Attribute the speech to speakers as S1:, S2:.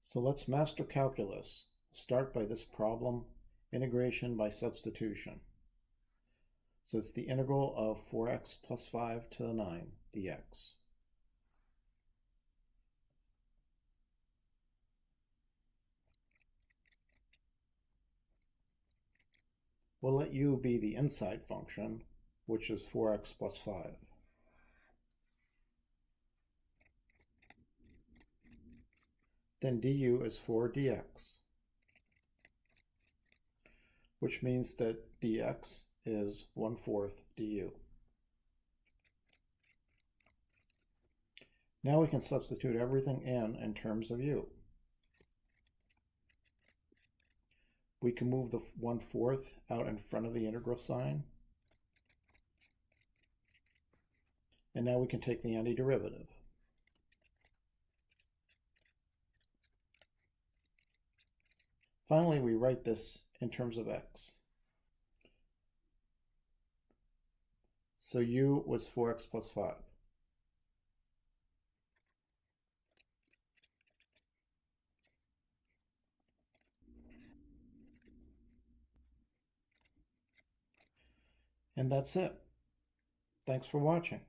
S1: So let's master calculus. Start by this problem, integration by substitution. So it's the integral of 4x plus 5 to the 9 dx. We'll let u be the inside function, which is 4x plus 5. Then du is 4 dx, which means that dx is 1/4 du. Now we can substitute everything in terms of u. We can move the 1/4 out in front of the integral sign. And now we can take the antiderivative. Finally, we write this in terms of x. So u was 4x plus 5. And that's it. Thanks for watching.